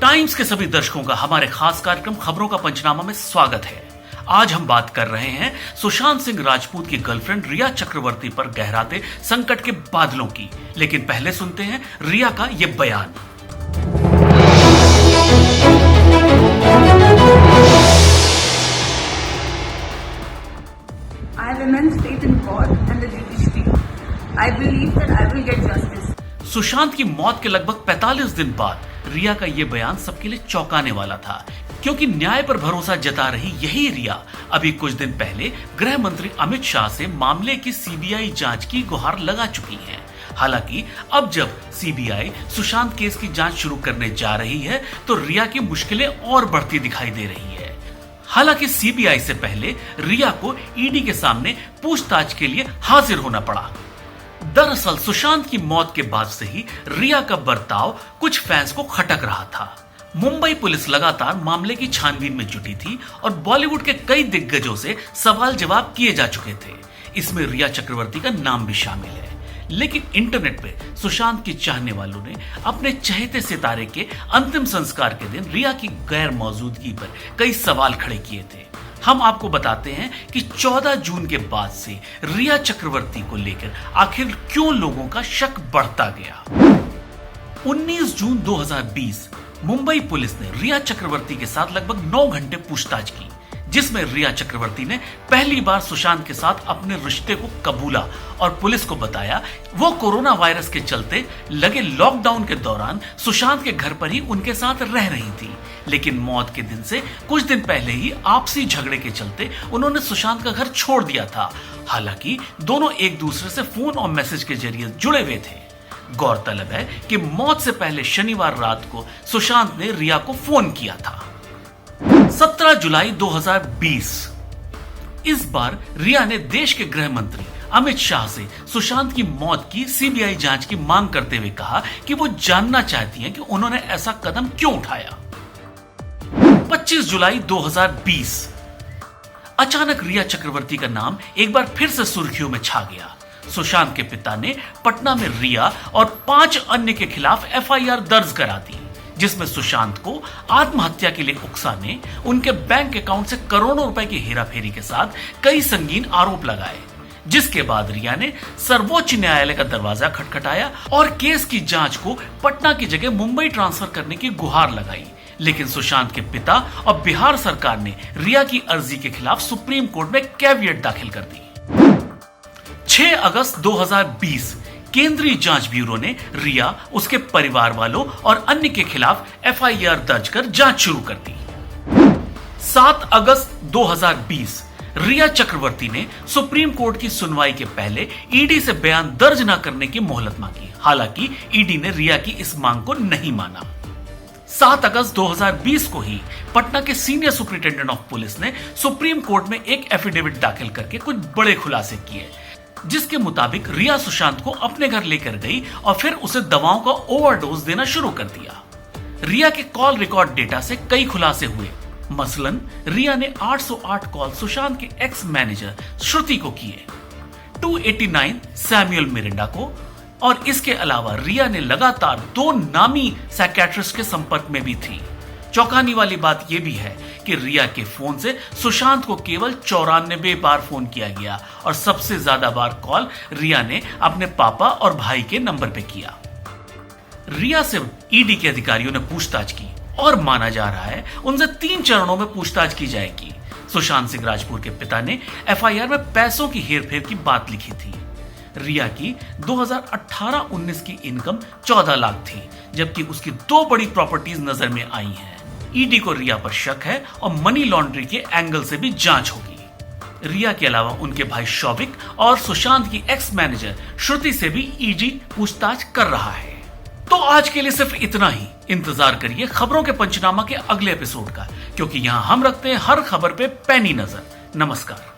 Times के सभी दर्शकों का हमारे खास कार्यक्रम खबरों का पंचनामा में स्वागत है। आज हम बात कर रहे हैं सुशांत सिंह राजपूत की गर्लफ्रेंड रिया चक्रवर्ती पर गहराते संकट के बादलों की। लेकिन पहले सुनते हैं रिया का ये बयान। I have immense faith in God and the judiciary. I believe that I will get justice. Sushant की मौत के लगभग 45 दिन बाद रिया का ये बयान सबके लिए चौंकाने वाला था, क्योंकि न्याय पर भरोसा जता रही यही रिया अभी कुछ दिन पहले गृह मंत्री अमित शाह से मामले की सीबीआई जांच की गुहार लगा चुकी हैं। हालांकि अब जब सीबीआई सुशांत केस की जांच शुरू करने जा रही है तो रिया की मुश्किलें और बढ़ती दिखाई दे रही है। हालांकि सीबीआई से पहले रिया को ईडी के सामने पूछताछ के लिए हाजिर होना पड़ा। दरअसल सुशांत की मौत के बाद से ही रिया का बर्ताव कुछ फैंस को खटक रहा था। मुंबई पुलिस लगातार मामले की छानबीन में जुटी थी और बॉलीवुड के कई दिग्गजों से सवाल जवाब किए जा चुके थे। इसमें रिया चक्रवर्ती का नाम भी शामिल है। लेकिन इंटरनेट पे सुशांत के चाहने वालों ने अपने चहेते सितारे के अंतिम संस्कार के दिन रिया की गैर मौजूदगी पर कई सवाल खड़े किए थे। हम आपको बताते हैं कि 14 जून के बाद से रिया चक्रवर्ती को लेकर आखिर क्यों लोगों का शक बढ़ता गया। 19 जून 2020 मुंबई पुलिस ने रिया चक्रवर्ती के साथ लगभग 9 घंटे पूछताछ की, जिसमें रिया चक्रवर्ती ने पहली बार सुशांत के साथ अपने रिश्ते को कबूला और पुलिस को बताया वो कोरोना वायरस के चलते लगे लॉकडाउन के दौरान सुशांत के घर पर ही उनके साथ रह रही थी। लेकिन मौत के दिन से कुछ दिन पहले ही आपसी झगड़े के चलते उन्होंने सुशांत का घर छोड़ दिया था। हालांकि दोनों एक दूसरे से फोन और मैसेज के जरिए जुड़े हुए थे। गौरतलब है कि मौत से पहले शनिवार रात को सुशांत ने रिया को फोन किया था। 17 जुलाई 2020 इस बार रिया ने देश के गृह मंत्री अमित शाह से सुशांत की मौत की सीबीआई जांच की मांग करते हुए कहा कि वो जानना चाहती हैं कि उन्होंने ऐसा कदम क्यों उठाया। 25 जुलाई 2020 अचानक रिया चक्रवर्ती का नाम एक बार फिर से सुर्खियों में छा गया। सुशांत के पिता ने पटना में रिया और 5 अन्य के खिलाफ एफआईआर दर्ज करा दी, जिसमें सुशांत को आत्महत्या के लिए उकसाने, उनके बैंक अकाउंट से करोड़ों रुपए की हेराफेरी के साथ कई संगीन आरोप लगाए। जिसके बाद रिया ने सर्वोच्च न्यायालय का दरवाजा खटखटाया और केस की जांच को पटना की जगह मुंबई ट्रांसफर करने की गुहार लगाई। लेकिन सुशांत के पिता और बिहार सरकार ने रिया की अर्जी के खिलाफ सुप्रीम कोर्ट में कैविएट दाखिल कर दी। 6 अगस्त 2020 केंद्रीय जांच ब्यूरो ने रिया, उसके परिवार वालों और अन्य के खिलाफ एफआईआर दर्ज कर जांच शुरू कर दी। 7 अगस्त 2020 रिया चक्रवर्ती ने सुप्रीम कोर्ट की सुनवाई के पहले ईडी से बयान दर्ज न करने की मोहलत मांगी। हालांकि ईडी ने रिया की इस मांग को नहीं माना। 7 अगस्त 2020 को ही पटना के सीनियर सुपरिटेंडेंट ऑफ पुलिस ने सुप्रीम कोर्ट में एक एफिडेविट दाखिल करके कुछ बड़े खुलासे किए, जिसके मुताबिक रिया सुशांत को अपने घर लेकर गई और फिर उसे दवाओं का ओवरडोज देना शुरू कर दिया। रिया के कॉल रिकॉर्ड डेटा से कई खुलासे हुए। मसलन रिया ने 808 कॉल सुशांत के एक्स मैनेजर श्रुति को किए, 289 सैमुअल मिरिंडा को, और इसके अलावा रिया ने लगातार 2 नामी साइकियाट्रिस्ट के संपर्क में भी थी। चौंकाने वाली बात यह भी है कि रिया के फोन से सुशांत को केवल 94 बार फोन किया गया और सबसे ज्यादा बार कॉल रिया ने अपने पापा और भाई के नंबर पे किया। रिया से ईडी के अधिकारियों ने पूछताछ की और माना जा रहा है उनसे 3 चरणों में पूछताछ की जाएगी। सुशांत सिंह राजपूत के पिता ने एफआईआर में पैसों की हेरफेर की बात लिखी थी। रिया की 2018-19 की इनकम 14 लाख थी, जबकि उसकी 2 बड़ी प्रॉपर्टीज नजर में आई हैं। ईडी को रिया पर शक है और मनी लॉन्ड्रिंग के एंगल से भी जांच होगी। रिया के अलावा उनके भाई शौविक और सुशांत की एक्स मैनेजर श्रुति से भी ईडी पूछताछ कर रहा है। तो आज के लिए सिर्फ इतना ही। इंतजार करिए खबरों के पंचनामा के अगले एपिसोड का, क्योंकि यहां हम रखते हैं हर खबर पे पैनी नजर। नमस्कार।